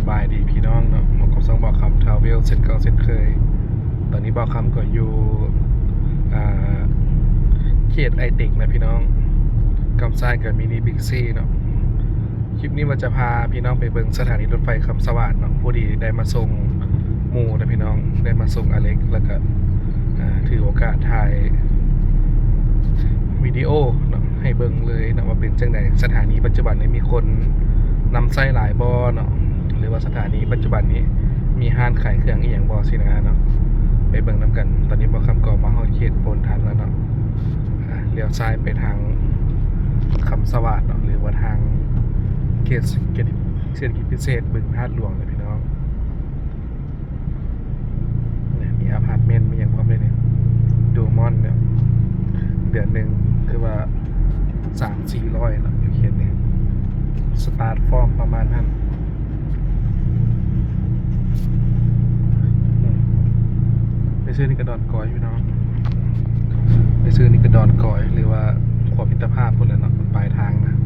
บายดีพี่น้องเนาะผมกับซ่องบอกคำทาวเวลเสร็จเก่าเสร็จเคยตอนนี้บอกคำก็อยู่อ่าเขตไอติกนะพี่น้องกำซ้ายกับมินิบิ๊กซีเนาะคลิปนี้ว่าจะพาพี่น้องไปเบิ่งสถานีรถไฟคำสวัสดิ์เนาะพอดีได้มาส่งหมู่นะพี่น้องได้มาส่งอเล็กแล้วก็ถือโอกาสถ่ายวิดีโอเนาะให้เบิ่งเลยเนาะว่าเป็นจังไดสถานีปัจจุบันนี้มีคนนำไส้หลายบ่เนาะหรือว่าสถานีปัจจุบันนี้มีห้านขายเครื่องอีหยังบ่สินะเนาะไปเบิ่งนำกันตอนนี้บ่คำก็มาฮอดเขตโพนทันแล้วเนาะเลี้ยวซ้ายไปทางคำสวัสดิ์เนาะหรือว่าทางเขตเศรษฐกิจพิเศษบึงธาตุหลวงเลยพี่น้องเนี่ยมีอพาร์ตเมนต์มีอย่างพร้อมเลยเนี่ยดูมอนเนี่ยเดือนหนึ่งคือว่า300-400เนาะอยู่เขตนี้สตาร์ทฟอร์มประมาณนั้นไปซื้อนี่กระดอนกอยพี่น้องไปซื้อนี่กระดอนกอยหรือว่าขวบมิตรภาพพวกนั้นเนาะปลายทางนะ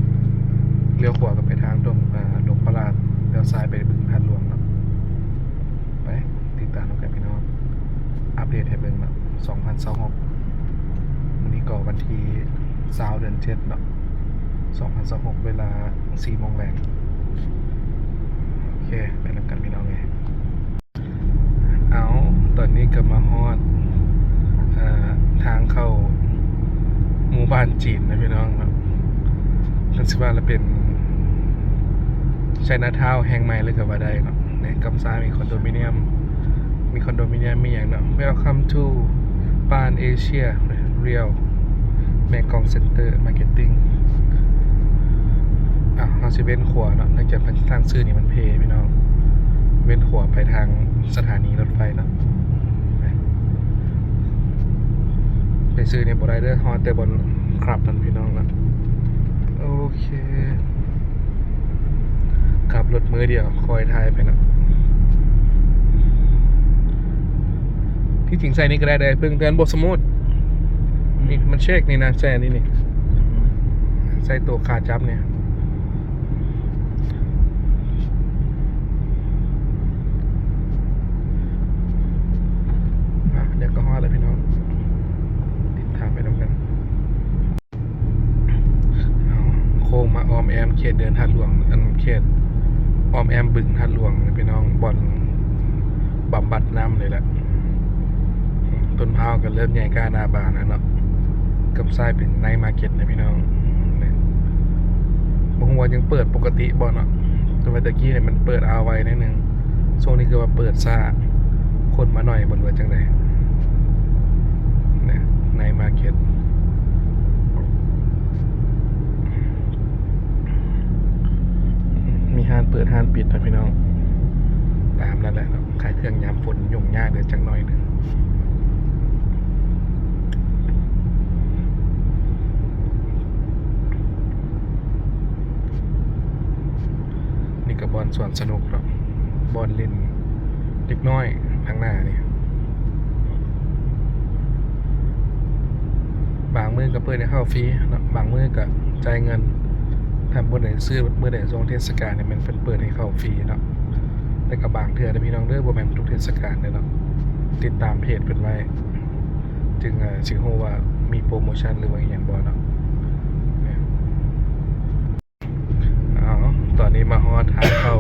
เลี้ยวขวาก็ไปทางดงประหลาดเลี้ยวซ้ายไปบึงธาตุหลวงเนาะไปติดตามกันพี่น้องอัปเดตให้เบิ่งเนาะ2026วันนี้ก็วันที่20เดือน7เนาะ2026เวลา 4 โมงแรงโอเคไปนำกันพี่น้องเลยเอาตอนนี้ก็มาฮอดทางเข้าหมู่บ้านจีนนะพี่น้องเนาะมันสิว่าเราเป็นไชน่าทาวน์แห่งใหม่เลยก็ว่าได้เนาะในกำซ้ายมีคอนโดมิเนียมมีอย่างเนาะ Welcome to ปานเอเชียเรียลแมกองเซ็นเตอร์มาร์เก็ตติ้งเราสิเว้นขวาเนาะเนื่องจากทางซื้อนี่มันเพพี่น้องเว้นขวาไปทางสถานีรถไฟเนาะไปซื้อในบรายเดอร์ฮอตแต่บนครับนั่นพี่น้องนะโอเคขับรถมือเดียวคอยทายไปนะที่จริงใส่นี่ก็ได้เพิ่งเตือนบทสมุดนี่มันเช็คนี่นะใส่นี่ใส่ตัวขาจับเนี่ยเดี๋ยวก็ฮอดแล้วพี่น้องติดตามไปน้ำกันโค้งมาออมแอมเขตเดินธาตุหลวงอันเขตออมแอมบึงธาตุหลวงพี่น้องบอลบำบัดน้ำเลยแหละต้นพร้าวก็เริ่มใหญ่ก้านาบานแล้วเนาะกับทรายเป็นไนท์มาร์เก็ตนะพี่น้องบางวันยังเปิดปกติบอลเนาะตัวเมื่อกี้เนี่ยมันเปิดเอาไว้นิดนึงช่วงนี้คือว่าเปิดซ่าคนมาหน่อยบนเรือจังเลยเนี่ยไนท์มาร์เก็ตมีห้านเปิดห้านปิดนะพี่น้องตามนั่นแหละเนาะขายเครื่องยามฝนยุ่งยากเดือดจังหน่อยนึงนี่กับบอลส่วนสนุกเนาะบอลเล่นเล็กน้อยทางหน้านี่บางมือก็เปิดให้เข้าฟรีเนาะบางมือก็จ่ายเงินทำบนไหนซื้อเมื่อไหร่ช่วงเทศกาลเนี่ยมันเปิดให้เข้าฟรีเนาะแต่กับบางเทื่อพี่น้องเด้อบ่แม่นทุกเทศกาลเลยเนาะติดตามเพจเป็นไว้จึงสิฮู้ว่ามีโปรโมชั่นหรือว่าอีหยังบ่เนาะตอนนี้มาฮอดทางเข้า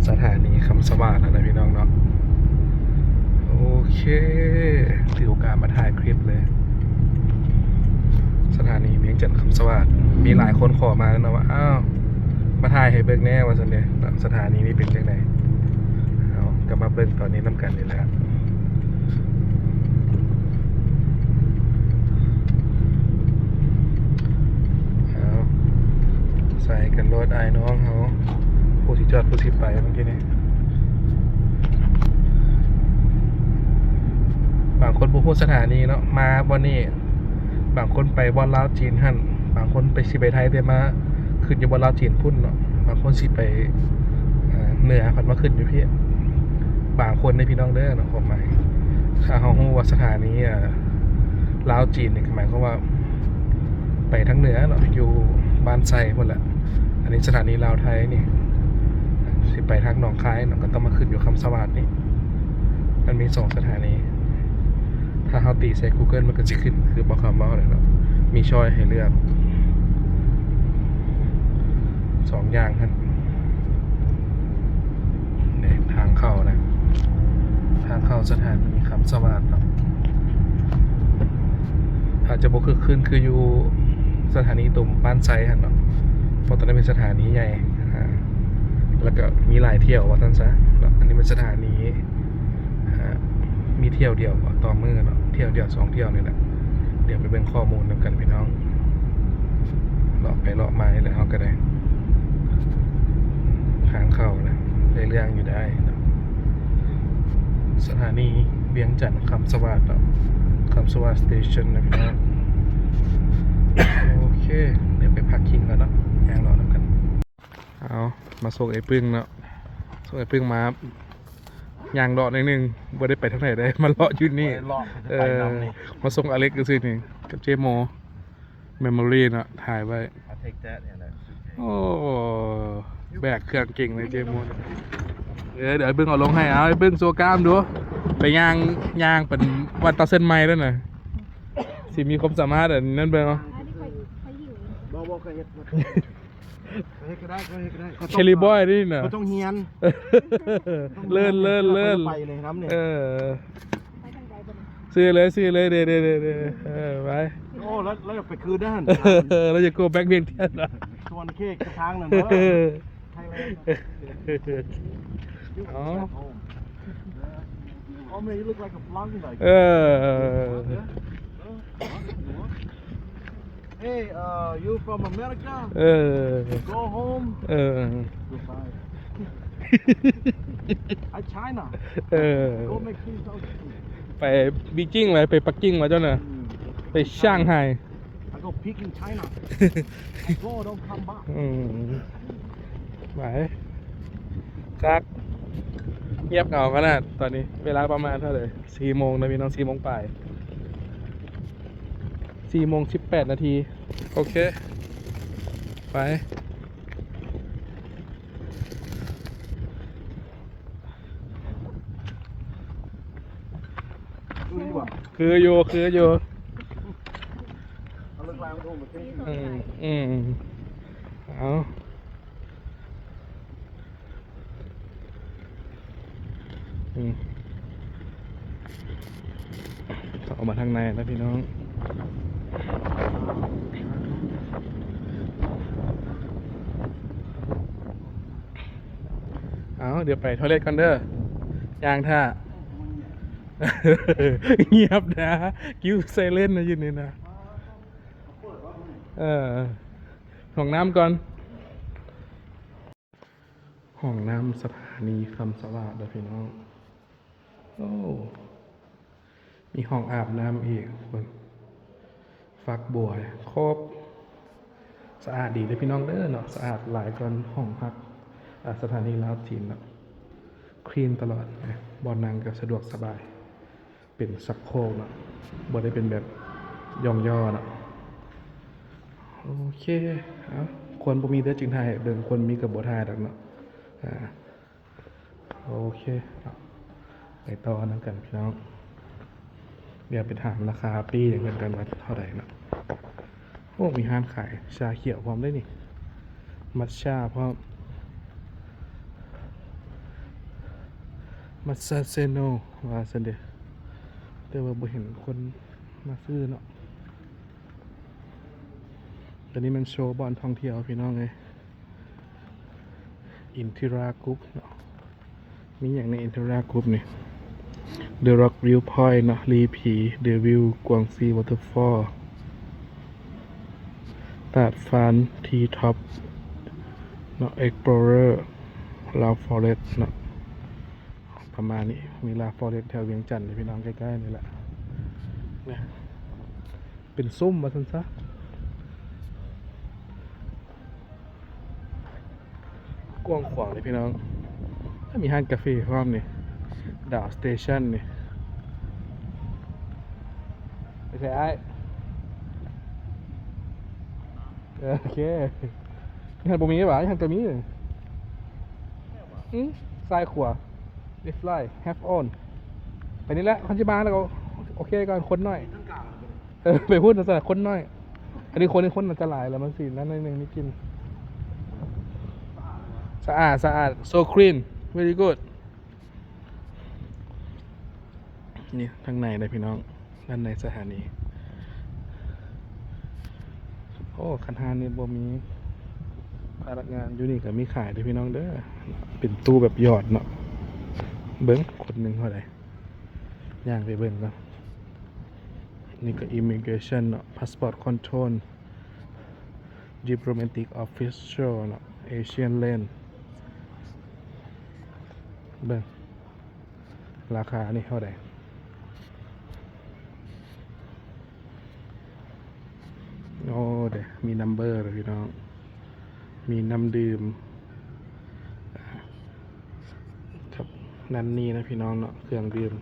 สถานีคำสวัสดิ์แล้วนะพี่น้องเนาะโอเคถือโอกาสมาถ่ายคลิปเลยสถานีเวียงจันทร์คำสวัสดิ์มีหลายคนขอมาแล้วนะว่าอ้าวมาถ่ายให้เบิ่งแน่ว่าซั่นเด้สถานีนี้เป็นจังไดเอากลับมาเบิ่งตอนนี้นำกันนี่แหละใส่กันรถไอ้น้องเขาผู้สิจอดผู้สิไปเมื่อกี้นี้บางคนผู้พูดสถานีเนาะมาวันนี้บางคนไปบอลลาวจีนหั่นบางคนไปสิไปไทยแต่มาขึ้นอยู่บอลลาวจีนพุ่นเนาะบางคนสิไปเหนือผัดมาขึ้นอยู่พี่บางคนในพี่น้องเด้อเนาะความหมายถ้าเขาฮู้ว่าสถานีลาวจีนเนี่ยหมายความว่าไปทั้งเหนือเนาะอยู่บ้านไซหมดแหละอันนี้สถานีลาวไทยนี่สิ ไปทางหนองคายเราก็ต้องมาขึ้นอยู่คำสวัสดิ์นี่มันมี2 สถานีถ้าเขาตีใส่ Google มันก็จะขึ้นคือบอกคำว่าอะไรเนาะมีช้อยให้เลือก2 อย่างครับเนี่ยทางเข้านะทางเข้าสถานีคำสวัสดิ์เนาะอาจจะบ่คือขึ้นคืออยู่สถานีตุ่มบ้านไซหันเนาะเพราะตอนนั้นเป็นสถานีใหญ่แล้วก็มีหลายเที่ยวว่าท่านซะแล้วอันนี้เป็นสถานีมีเที่ยวเดียวต่อมือเนาะเที่ยวเดียว2 เที่ยวนี่แหละเดี๋ยวไปเป็นข้อมูลนำกันพี่น้องเลาะไปเลาะมาเลยเขาก็ได้ทางเข้านะได้เรื่องอยู่ได้เนาะสถานีเวียงจันทร์คำสวัสดิ์เนาะคำสวัสดิ์สเตชันนะพี่น้องโอเคเดี๋ยวไปพักคิงกันเนาะแองรอนำกันเอามาส่งไอ้ปึ้งเนาะส่งไอ้ปึ้งมายางเลาะนิดนึงบ่ได้ไปทางไหนได้มาเลาะอยู่นี่มาส่งอเล็กก็ซื้อนี่กับเจโมเมมโมรี่เนาะถ่ายไว้โอ้แบกเครื่องเก่งเลยเจโมเดี๋ยวไอ้ปึ้งเอาลงให้เอาไอ้ปึ้งโซกล้ามดูไปย่างเป็นวันต่อเส้นไม้ด้วยน่ะสิมีความสามารถอันนั้นเป็นเนาะบอกก็เฮ็ดก็ได้เคลลี่บอยนี่น่ะก็ต้องเฮียนเลื่อนไปเลยครับเนี่ยซื้อเลยเดี๋ยวไปโอ้แล้วไปคืนได้หันเราจะโกแบ็กเบียงเทียนนะชวนเค้กทางนั่นเนาะไทยแลนด์อ๋อman, you look like a blonde like. Hey, you from America? Go home. Goodbye. I China. Go make things out. ไปบีจิ้งเลยไปปักกิ่งมาเจ้าน่ะไปช่างไฮ I go peek in China. I go don't come back. ไปครับเงียบเหงาขนาดตอนนี้เวลาประมาณเท่าไหร่4 โมงนะพี่น้อง4 โมงปลาย4 โมง 18 นาทีโอเคไปคืออยู่เอาออกมาทางในนะพี่น้องเอาเดี๋ยวไปทอเลทกันเด้อยางท่าเงียบนะกิ้วไซเลนนะยืนนี่นะห้องน้ำก่อนห้องน้ำสถานีคำสวัสดิ์นะพี่น้องโอ้มีห้องอาบน้ำอีกฝักบัวครบสะอาดดีเลยพี่น้องเด้อเนาะสะอาดหลายก่อนห้องพักสถานีลาวจีนเนาะคลีนตลอดบ่อนั่งก็สะดวกสบายเป็นซับโครกเนาะบ่ได้เป็นแบบย่องย่อเนาะโอเคเอาควรบ่มีเด้อจึงถ่ายเบิ่งควรมีกับบ่ถ่ายดอกเนาะโอเคไปต่อนั่งกันพี่น้องเดี๋ยวไปถามราคาปีอย่างเงินกันว่าเท่าไหร่เนาะโอ้มีห้านขายชาเขียวพร้อมได้นี่มัทฉะพร้อมมัทฉะเซโนว่าซันเดแต่ว่าบ่เห็นคนมาซื้อเนาะตอนนี้มันโชว์บอลท่องเที่ยวพี่น้องเลยอินทิรากรุ๊ปเนาะมีอย่างในอินทิรากรุ๊ปนี่ The Rock View Point เนาะลีผี The View กวางซี Waterfall ตาดฟานทีท็อปเนาะ Explorer Love Forest เนาะประมาณนี้มีLove Forest แถวเวียงจันทร์พี่น้องใกล้ๆนี่แหละเนี่ยเป็นซุ้มมาสันซะกว้างขวางเลยพี่น้องถ้ามีห้างกาแฟพร้อมนี่ดาวสเตชันนี่ไปใส่ไอ้โอเคฮันบ่มีหรอฮันก็มีเลย ซ้ายขวา left right have on ไปนี่แหละคันจิบาแล้วก็โอเคก่อนคนหน่อย ทั้งกลาง ไปพูดภาษาคนหน่อย อันนี้คนมันจะหลายแล้วมันสินั่นนึงนี่กิน สะอาด so clean very good นี่ทางในเลยพี่น้องด้านในสถานีโอ้คันหานี่บ่มีพนักงานอยู่นี่ก็มีขายด้วยพี่น้องเด้อเป็นตู้แบบหยอดเนาะเบิ้งคนหนึ่งเท่าไหร่ย่างไปเบิ้งก่อนนี่ก็ immigration เนาะ passport control diplomatic official เนาะ Asian lane เบิ้งราคานี่เท่าไหร่โอ้เดี๋ยวมีนัมเบอร์เลยพี่น้องมีน้ำดื่มครับนั่นนี่นะพี่น้องเนาะเครื่องดื่ม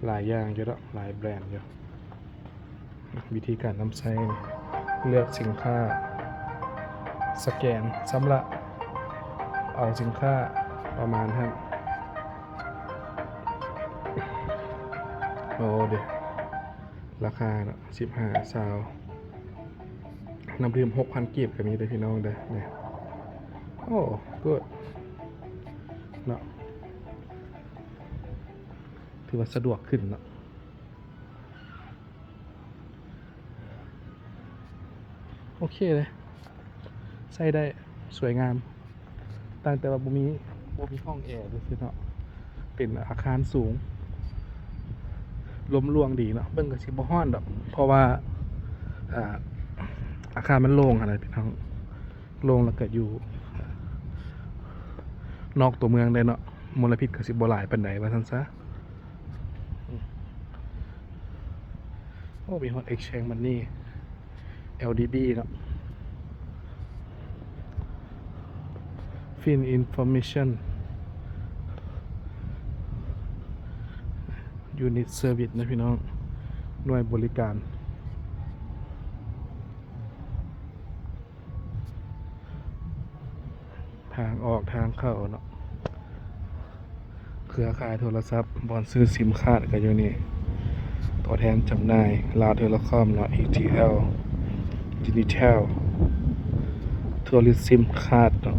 หลายอย่างเยอะแล้วหลายแบรนด์เยอะวิธีการนำใช้เลือกสินค้าสแกนสำหรับเอาสินค้าประมาณนั้นโอ้เดี๋ยวราคาเนาะ15 ซาวน้ำดื่ม 6,000 กีบก็มีเลยพี่น้องเด้อเนี่ยโอ้กูดเนาะถือว่าสะดวกขึ้นเนาะโอเคเลยใส่ได้สวยงามตั้งแต่ว่าบ่มีห้องแอร์ด้วยสิเนาะเป็นอาคารสูงลมรวงดีเนาะเบิ่งก็สิบ่ฮ้อนดอกเพราะว่าอาคารมันโล่งอะไรพี่น้องโล่งแล้วก็อยู่นอกตัวเมืองได้เนาะมลพิษก็สิบ่หลายปานใดว่าซั่นซะโอ้มีฮอต exchange money LDB เนาะ fin information unit service นะพี่น้องหน่วยบริการทางออกทางเข้าเนาะเครือข่ายโทรศัพท์บอนซื้อซิมคาร์ดก็อยู่นี่ตัวแทนจำหน่ายลาวเทเลคอมเนาะ ETL Digital ทัวริซิมคาร์ดเนาะ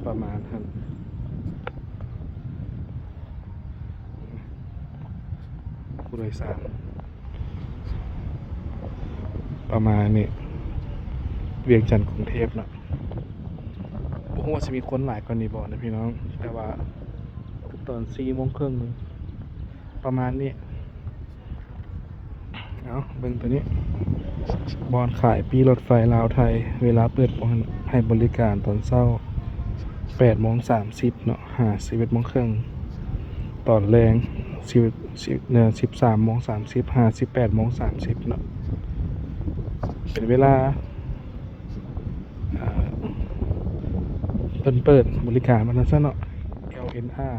ประมาณนั้นผู้โดยสารประมาณนี้เวียงจันทร์กรุงเทพเนาะผมว่าจะมีคนหลายกว่านี้บ่นะพี่น้องแต่ว่าตอน4:30ประมาณนี้เอาเบิ่งตัวนี้บอนขายปีรถไฟลาวไทยเวลาเปิดให้บริการตอนเช้า8:30เนาะ11:30ตอนแรง13:30 18:30เนาะเป็นเวลาเปิดบริการมันซะเนาะ LNR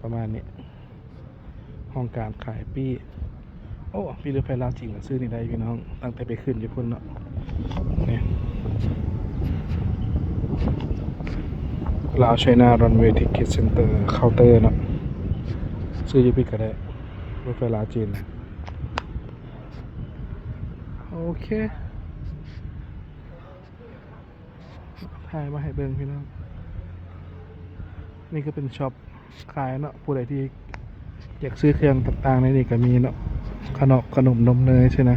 ประมาณนี้ห้องการขายปีโอ้ปีรถไฟลาวจริงอ่ะซื้อนี่ได้พี่น้องตั้งแต่ไปขึ้นญี่ปุ่นเนาะนี่ลาวไชน่ารันเวย์ทิกเก็ตเซ็นเตอร์เคาน์เตอร์เนาะซื้อยูปิก็ได้รถไฟลาวจีนโอเคถ่ายมาให้เบิ่งพี่น้องนี่ก็เป็นช็อปขายเนาะผู้ใดที่อยากซื้อเครื่องต่างๆในนี่ก็มีเนาะขนมนมเนยใช่ไหม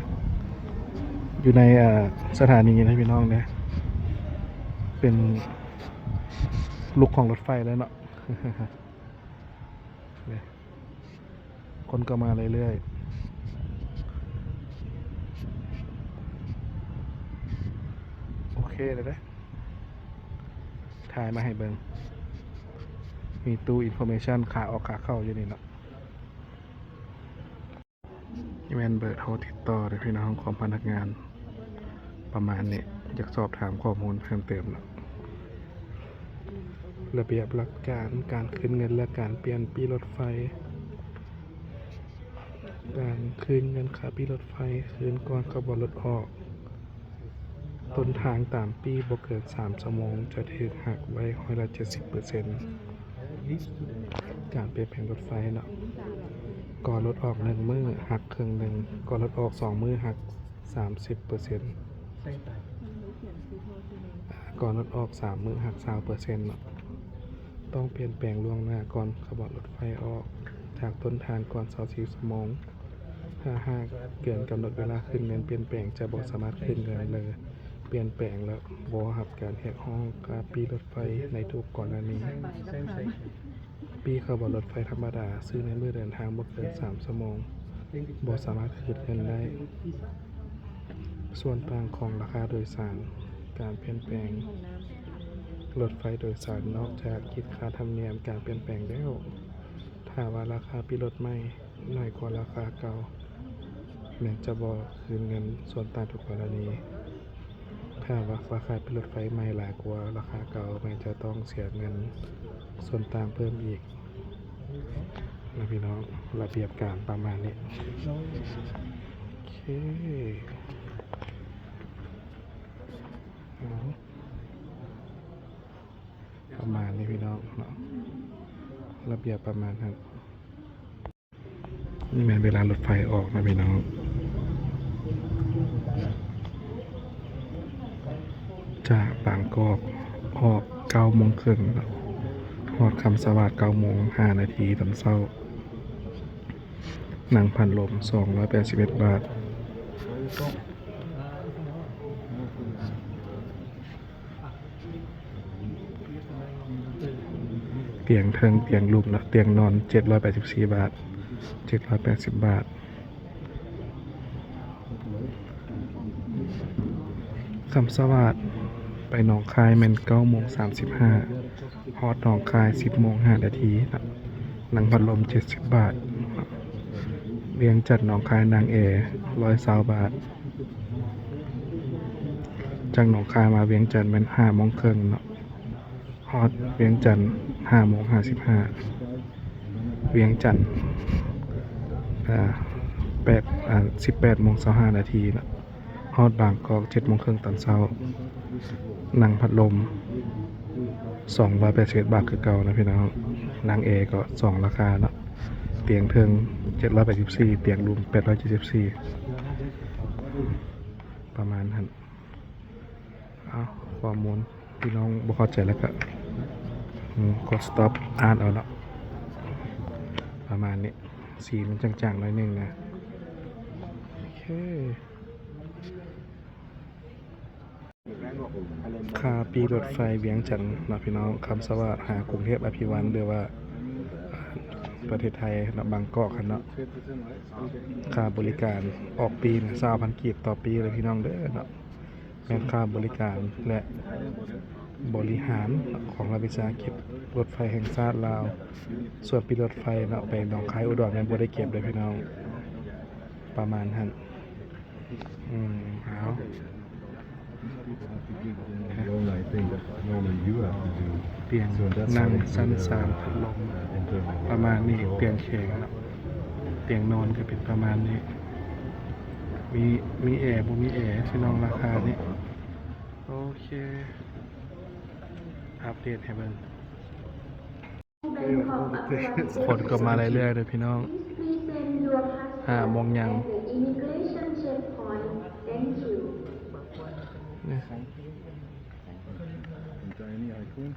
อยู่ในสถานีนะพี่น้องเนี่ยเป็นลุกของรถไฟแล้วเนาะ คนก็มาเรื่อยๆโอเคเลยนะถ่ายมาให้เบิ่งมีตู้อินโฟเมชันขาออกขาเข้าอยู่นี่เนาะแมนเบิร์ดโทรติดต่อเลยพี่น้องของพนักงานประมาณนี้อยากสอบถามข้อมูลเพิ่มเติมเนาะระเบียบหลักการคืนเงินและการเปลี่ยนปีรถไฟการคืนเงินค่าปีรถไฟคืนก่อนขบวนรถออก ต้นทางตามปีบ่เกิน3ชั่วโมงจะถูกหักไว้70%การเปลี่ยนแปลงรถไฟเนาะก่อนรถออก1มื้อหักครึ่งหนึงก่อนรถออก2มื้อหัก30%ก่อนรถออก3มื้อหัก20%เนาะต้องเปลี่ยนแปลงล่วงหน้าก่อนขบวนรถไฟออกจากต้นทางก่อน24ชั่วโมงถ้าหากเกินกำหนดเวลาขึ้นเงินเปลี่ยนแปลงจะบ่สามารถขึ้นเงินเลยเปลี่ยนแปลงแล้วบ่รับการแหกห้องค่าปีรถไฟในทุกกรณีปีขบวนรถไฟธรรมดาซื้อในมื้อเดินทางบ่เกิน3ชั่วโมงบ่สามารถขึ้นเงินได้ส่วนต่างของราคาโดยสารการเปลี่ยนแปลงรถไฟโดยสารนอกจากคิดค่าธรรมเนียมการเปลี่ยนแปลงแล้วถ้าว่าราคาปีรถใหม่น้อยกว่าราคาเก่าแม้นจะบ่คืนเงินส่วนต่างทุกกรณีถ้าว่าราคาปีรถไฟใหม่หลายกว่าราคาเก่าแม้นจะต้องเสียเงินส่วนต่างเพิ่มอีกนะพี่น้องระเบียบการประมาณนี้โอเคประมาณนี้พี่น้องเนาะระเบียบประมาณนั้นนี่แม่นเวลารถไฟออกนะพี่น้องจากบางกอกออก9โมงครึ่งฮอดคำสวัสดิ์9โมง5นาทีตอนเช้านั่งพัดลม281 บาทเตียงเทิงเตียงลุมนะเตียงนอน784 บาท780 บาทคำสวัสดิ์ไปหนองคายแม่น9โมง35ฮอดหนองคาย10โมง5นาทีนะนั่งพัดลม70 บาทเวียงจันทน์หนองคายนางแอ120 บาทจากหนองคายมาเวียงจันทน์แม่น5โมงครึ่งเนาะฮอดเวียงจันทน์5โมง55เวียงจันทน์18โมง25นาทีนะฮอดบางกอก7โมงครึ่งตอนเช้านั่งพัดลม281 บาทคือเก่านะพี่น้องนางแอร์ก็2ราคาเนาะเตียงเทิง784เตียงรูม874ประมาณนั้นเอาข้อมูลพี่น้องบ่เข้าใจแล้วก็กด stop อ่านเอาเนาะประมาณนี้สีมันจางๆหน่อยนึงนะโอเคค่าปีรถไฟเวียงจันทน์นะพี่น้องคำสวัสดิ์หากรุงเทพอภิวัลย์หรือว่าประเทศไทยนะบางกอกเนาะค่าบริการออกปีนะ20,000 กีบต่อปีเลยพี่น้องเด้อเนาะแม่นค่าบริการและบริหารของรัฐวิสาหกิจรถไฟแห่งชาติลาวส่วนปีรถไฟเนาะไปหนองคายอุดรแม่นบ่ได้เก็บเลยพี่น้องประมาณนั้นเอา The only thing that normally you have to do เตียง so that's นั่ง how they สั้น do สามพัดลม internal ประมาณนี้เตียงเข่งเนาะเตียงนอนก็เป็นประมาณนี้มีแอร์บ่มีแอร์พี่น้องราคานี้โอเคอัปเดตให้เบิ่งคนก็มาเรื่อยๆเลยพี่น้อง5โมงยังเนี่ย Enjoy any iPhone?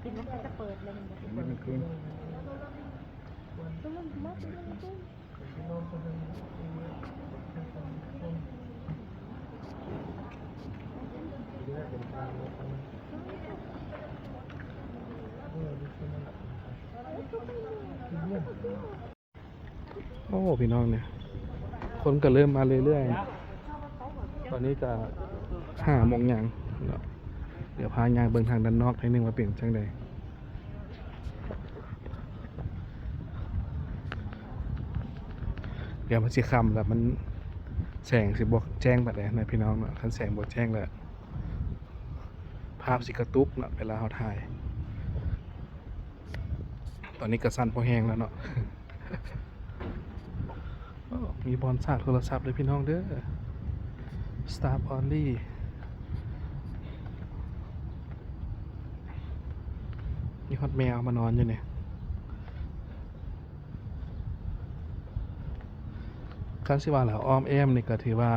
คิดว่าเขาจะเปิดเลย Any iPhone? โอ้พี่น้องเนี่ยคนก็เริ่มมาเรื่อยๆตอนนี้ก็5โมงยังเนาะเดี๋ยวพายางเบิ่งทางด้านนอกให้นึงว่าเป็นจังใดเดี๋ยวมันสิค่ำแล้วมันแสงสิบ่แจ้งบัดใดนะพี่น้องเนาะคันแสงบ่แจ้งแล้วภาพสิกระตุกเนาะเวลาเฮาถ่ายตอนนี้ก็สั่นพอแห้งแล้วเนาะ มีบอลสาดโทรศัพท์เลยพี่น้องเด้อ staff only มีฮอตแมวมานอนอยู่เนี่ยคันสิว่าแล้วอ้อมแอมนี่ก็ถือว่า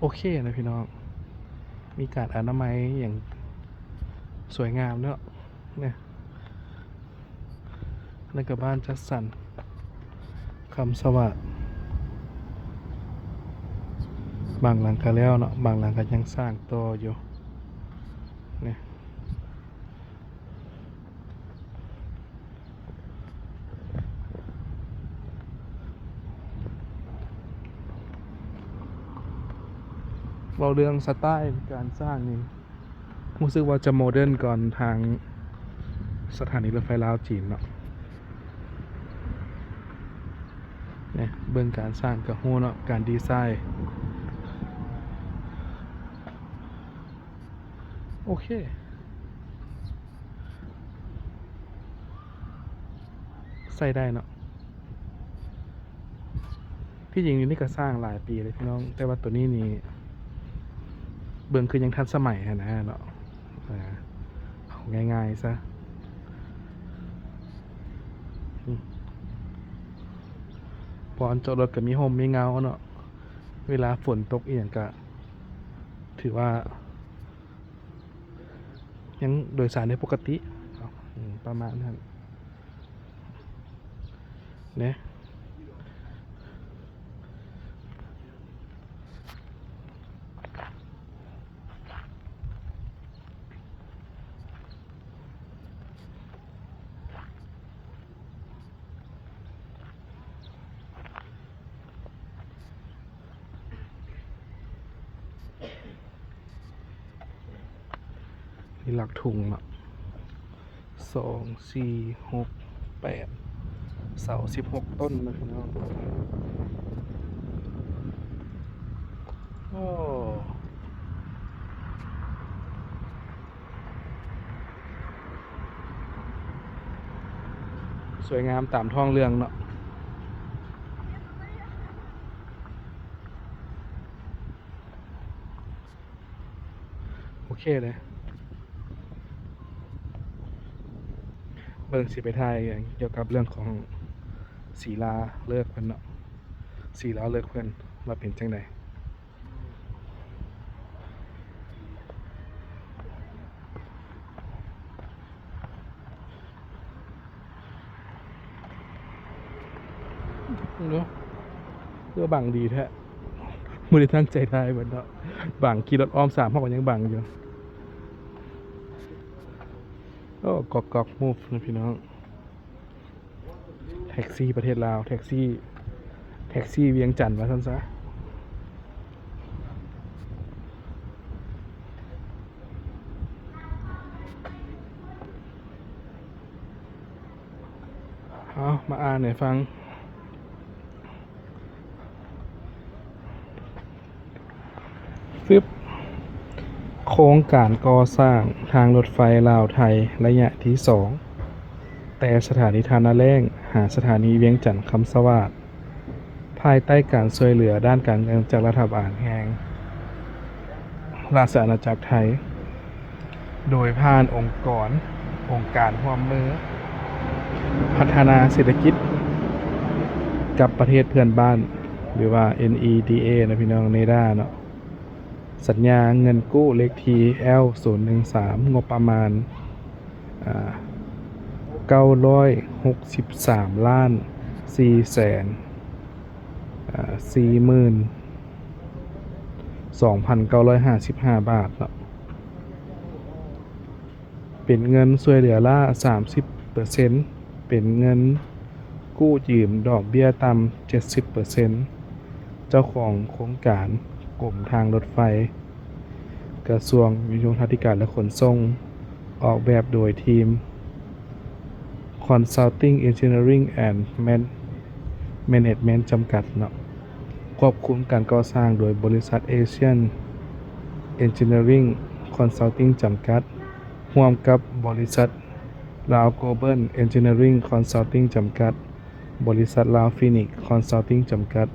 โอเคนะพี่น้องมีการอนามัยอย่างสวยงามเนาะเนี่ยแล้วก็บ้านจัดสรรคำสวัสดิ์บางหลังก็แล้วเนาะบางหลังก็ยังสร้างต่ออยู่เนี่ยเราเรื่องสไตล์การสร้างนี่รู้สึกว่าจะโมเดิร์นก่อนทางสถานีรถไฟลาวจีนเนาะเนี่ยเบื้องการสร้างกับฮู้เนาะการดีไซน์โอเคใส่ได้เนาะที่จริงนี่ก็สร้างหลายปีเลยพี่น้องแต่ว่าตัวนี้นี่เบื้องคือยังทันสมัยนะเนาะเอาง่ายๆซะพออันจอดรถก็มีโฮมมีเงาเนาะเวลาฝนตกเอียงก็ถือว่ายังโดยสารได้ปกติประมาณนั้นเนี่ยหลักถุงเนาะ2 4 6 8เสา16 ต้นนะพี่น้องโอ้สวยงามตามท้องเรื่องเนาะโอเคเลยเบิ่งสิไปไทยเกี่ยวกับเรื่องของศิลาเลิกเพิ่นเนาะศิลาเลิกเพิ่นว่าเป็นจังไดเนาะเพื่อบังดีแท้บ่ได้ตั้งใจถ่ายเบิดเนาะบังขี่รถอ้อม3เฮาก็ยังบังอยู่โอ้กอกมูฟนะพี่น้องแท็กซี่ประเทศลาวแท็กซี่เวียงจันทน์ว่าซั่นซะเอามาอ่านให้ฟังโครงการก่อสร้างทางรถไฟลาวไทยระยะที่ 2แต่สถานีทานาแล้งหาสถานีเวียงจันทน์คำสวาทภายใต้การช่วยเหลือด้านการเงินจากรัฐบาลแห่งราชอาณาจักรไทยโดยผ่านองค์การร่วมมือพัฒนาเศรษฐกิจกับประเทศเพื่อนบ้านหรือว่า NEDA นะพี่น้องเนด้าเนาะสัญญาเงินกู้เลขที่ L013 งบประมาณ963ล้าน4แสน42,955 บาทเนาะเป็นเงินช่วยเหลือละ 30% เป็นเงินกู้ยืมดอกเบี้ยต่ำ 70% เจ้าของโครงการกรมทางรถไฟกระทรวงโยธาธิการและขนส่งออกแบบโดยทีม Consulting Engineering and Management จำกัดเนาะควบคุมการก่อสร้างโดยบริษัท Asian Engineering Consulting จำกัดร่วมกับบริษัท Lao Global Engineering Consulting จำกัดบริษัท Lao Phoenix Consulting จำกัด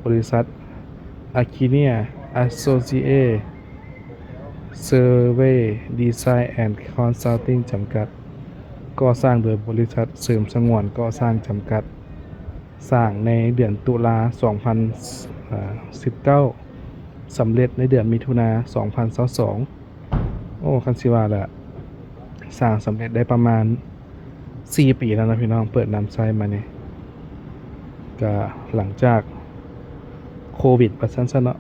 บริษัท Aquinia Associate Survey Design and Consulting จำกัดก่อสร้างโดยบริษัทเสริมสงวนก่อสร้างจำกัดสร้างในเดือนตุลา2019สำเร็จในเดือนมิถุนา2022โอ้คันสิว่าละสร้างสำเร็จได้ประมาณ4 ปีแล้วนะพี่น้องเปิดน้ำใช้มาเนี่ยก็หลังจากโควิดประชันซะเนาะ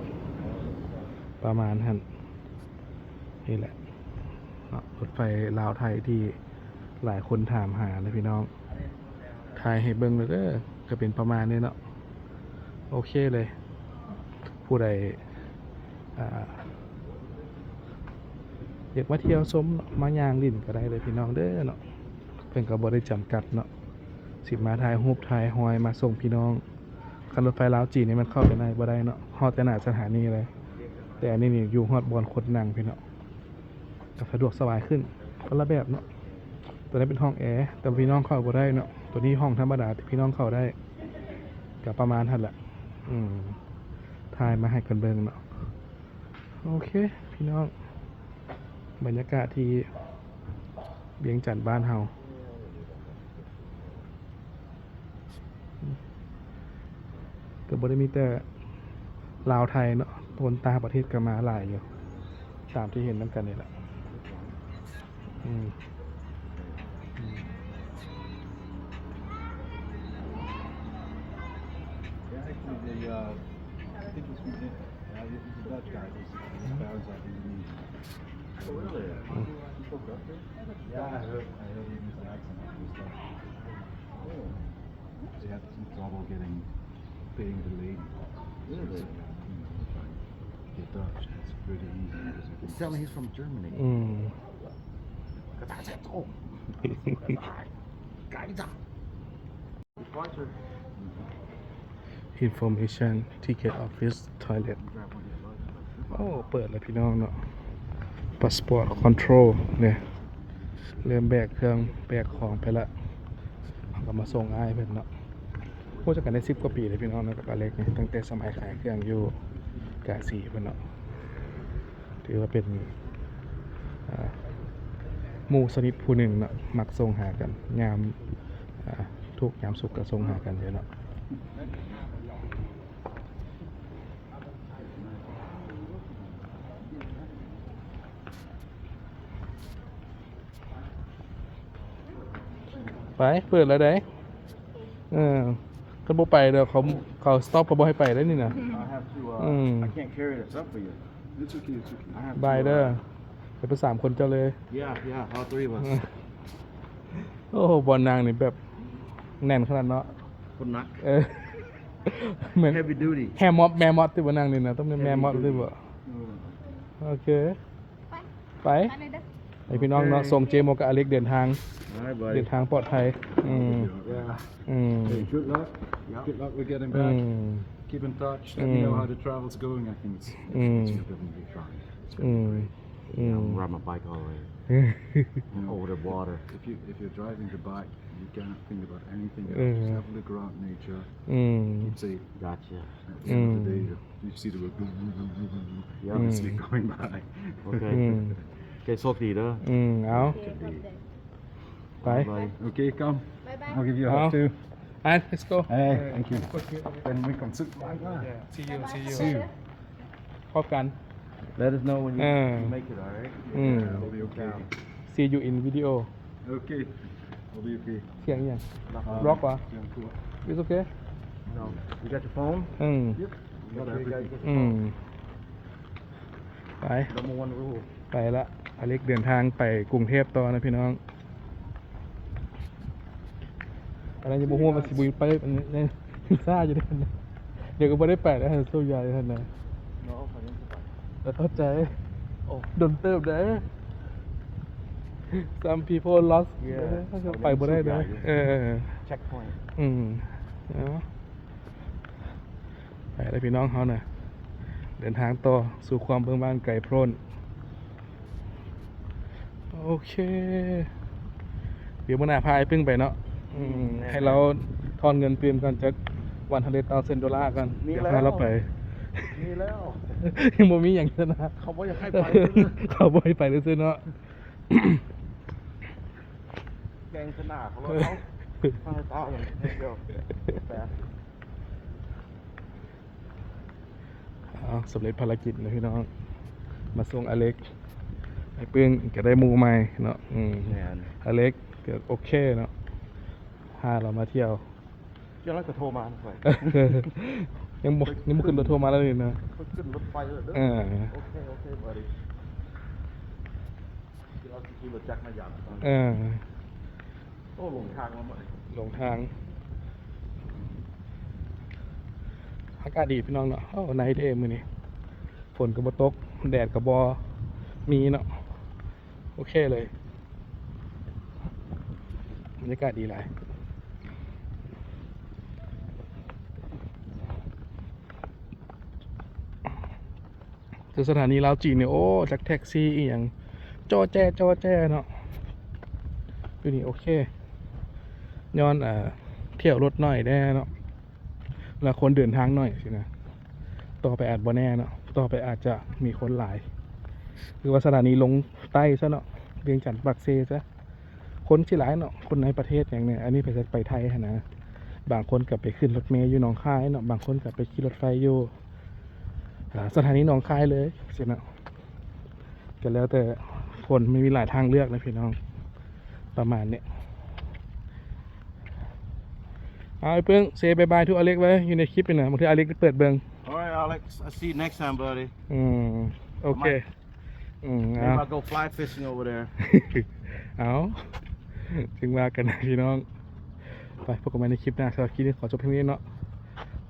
ประมาณนั้นนี่แหละเนาะรถไฟลาวไทยที่หลายคนถามหานะพี่น้องถ่ายให้เบิ่งเลยเด้อก็เป็นประมาณนี้เนาะโอเคเลยผู้ใดอยากมาเที่ยวชมเนาะมาย่างลิ้นก็ได้เลยพี่น้องเด้อเนาะเพิ่นก็บ่ได้จำกัดเนาะสิมาถ่ายรูปถ่ายหอยมาส่งพี่น้องคันรถไฟลาวจีนนี่มันเข้าไปในบ่ได้เนาะฮอดแต่หน้าสถานีเลยแต่อันนี้นี่อยู่ฮอดบอนคนนั่งพี่น้องก็สะดวกสบายขึ้นคนละแบบเนาะตัวนี้เป็นห้องแอร์แต่พี่น้องเข้าบ่ได้เนาะตัวนี้ห้องธรรมดาที่พี่น้องเข้าได้ก็ประมาณนั้นแหละถ่ายมาให้กันเบิ่งเนาะโอเคพี่น้องบรรยากาศที่เวียงจันทน์บ้านเฮาก็บ่ได้มีแต่ลาวไทยเนาะคนต่างประเทศก็มาหลายอยู่ตามที่เห็นนำกันนี่แหละYeah, actually, I think it's a Dutch guy. He's bounds like Indonesian. Oh, really? He spoke Dutch? Yeah, I heard his accent and stuff. Oh. He had some trouble paying the lady. Really? Get Dutch. It's pretty easy. He's telling he's from Germany. Information Ticket Office Toilet โอ้เปิดแล้วพี่น้องเนาะ Passport Control เนี่ยเริ่มแบกเครื่องแบกของไปละเขาก็มาส่งอ้ายเพิ่นเนาะพวกจักกันได้10 กว่าปีเลยพี่น้องเนาะกับอเล็กนี่ตั้งแต่สมัยขายเครื่องอยู่กะสีเพิ่นเนาะถือว่าเป็นหมู่สนิทผู้หนึ่งเนาะมักส่งหากันยามทุกยามสุขก็ส่งหากันเยอะเนาะไปเปิดแล้วได้คันบ่ไปเดี๋ยวเขาสต็อปเขาบ่ให้ไปได้นี่นะ I have to. I can't carry this up for you. It's okay, it's okay. I have บายเด้อไปเป็น3 คนเจ้าเลย Yeah, all three of us. โอ้โหบอลนางนี่แบบแน่นขนาดเนาะ Put knock. เหมือน Heavy duty. แมมอสที่บนนางนี่นะต้องเป็นแมมอสด้วยบ่โอเคไปไอพี่น้องเนาะส่งเจโมกับอเล็กเดินทาง All right, buddy. เดินทางปลอดภัย Yeah. Hey, good luck. Good luck with getting back. Keep in touch. Let me know how the travel's going. I think it's going to be fine. I'll ride my bike all the way over the water. If you're driving the bike, you cannot think about anything else. Just have a look around nature. Keep safe. Gotcha. At the end of the day, you see the road. You see it going by. Okay. โชคดีเด้อ เอา ไป Okay, come. I'll give you a Oh. hug too. and let's go Hey, thank you. Then we come sit. see you See you. พบกัน Let us know when you make it, all right? I'll be okay. see you in video Okay. I'll be okay. เสียงยังร็อกวะ Yeah, cool. it's okay No. You got your phone? Yep. Got everything. ไป Number one rule. ไปละอเล็กเดินทางไปกรุงเทพต่อนะพี่น้องอะไรจะบอกว่ามันสิบุยไปเนี่ยซ่าอยู่ด้วยนะเดี๋ยวก็ไม่ได้ไปแล้วโซ่ใหญ่ท่านนะ No, I didn't. แต่เข้าใจโอ้โดนเติบได้ some people lost ไปบ่ได้เลยCheckpoint. เอาไปแล้วพี่น้องเขาน่ะเดินทางต่อสู่ความเบิ่งบานไกลโพร่นโอเคเดี๋ยวมื่อหน้าพายพึ่งไปเนาะให้เราทอนเงินเตรียมกันจาก$100,000กันเดี๋ยวพาเราไป มีแล้ว ยังบ่มีอย่างนั้นนะ เขาบอกอยากให้ไป เขาบ่ให้ไปเลยซื้อเนาะ แกงขนาดเขาแล้วเขาให้ตาอย่างเดียวแต่ สำเร็จภารกิจนะพี่น้อง มาส่งอเล็กไอ้ปึ้งก็ได้หมูใหม่เนาะเนี่ย อเล็กก็โอเคเนาะพาเรามาเที่ยว เจ้าแล้วก็โทรมาหน่อย ยังบ่ขึ้นรถทัวร์มาแล้วนี่นะ เขาขึ้นรถไฟเลยเด้อโอเคบอดี้ที่เราขี่รถจักรมาหยาบตอนโอ้หลงทางมาหมด หลงทางอากาศดีพี่น้องเนาะไนท์เดย์มื้อนี้ฝนก็บ่ตกแดดก็บ่มีเนาะโอเคเลยบรรยากาศดีหลายคือสถานีลาวจีนเนี่ยโอ้จากแท็กซี่อีหยังจอแจ้เนาะอยู่นี่โอเคย้อนเที่ยวรถหน่อยได้เนาะแล้วคนเดินทางหน่อยสินะต่อไปอาจบ่แน่เนาะต่อไปอาจจะมีคนหลายคือว่าสถานีลงใต้ซะเนาะเวียงจันทร์ปักเซซะคนที่หลายเนาะคนในประเทศอย่างเนี้ยอันนี้ไปไทยนะบางคนกลับไปขึ้นรถเมล์อยู่หนองคายเนาะบางคนกลับไปขี่รถไฟอยู่สถานีหนองคายเลยสินะก็แล้วแต่คนไม่มีหลายทางเลือกนะพี่น้องประมาณเนี้ยเอาไอ้เพิ่งเซบายบายทุกอเล็กไว้อยู่ในคลิปนะบางทีอเล็กเปิดเบิง Alright Alex I see you next time buddy โอเคMaybe I'll go fly fishing over there เอาจึงว่ากันนะพี่น้องไปพบกันใหม่ในคลิปหน้าสำหรับคลิปนี้ขอจบเพียงนี้เนาะ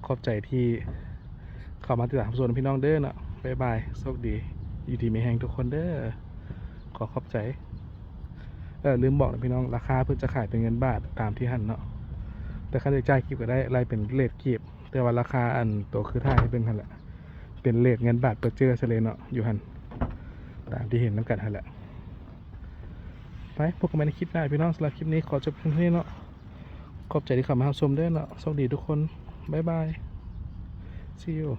ขอบใจที่เข้ามาติดตามส่วนพี่น้องเด้อเนาะบ๊ายบายโชคดีอยู่ดีมีแหงทุกคนเด้อขอบใจลืมบอกนะพี่น้องราคาเพื่อจะขายเป็นเงินบาทตามที่หันเนาะแต่ค่าใช้จ่ายกีบก็ได้รายเป็นเลทกีบแต่ว่าราคาอันตัวคือท่าให้เป็นหันแหละเป็นเลทเงินบาทเปิดเจอเฉลยเนาะอยู่หันตามที่เห็นน้ำกันหันแหละไปพบกันใหม่ในคลิปหน้าพี่น้องสำหรับคลิปนี้ขอจบเพียงเท่านี้เนาะขอบใจที่เข้ามารับชมด้วยเนาะโชคดีทุกคนบ๊ายบาย see you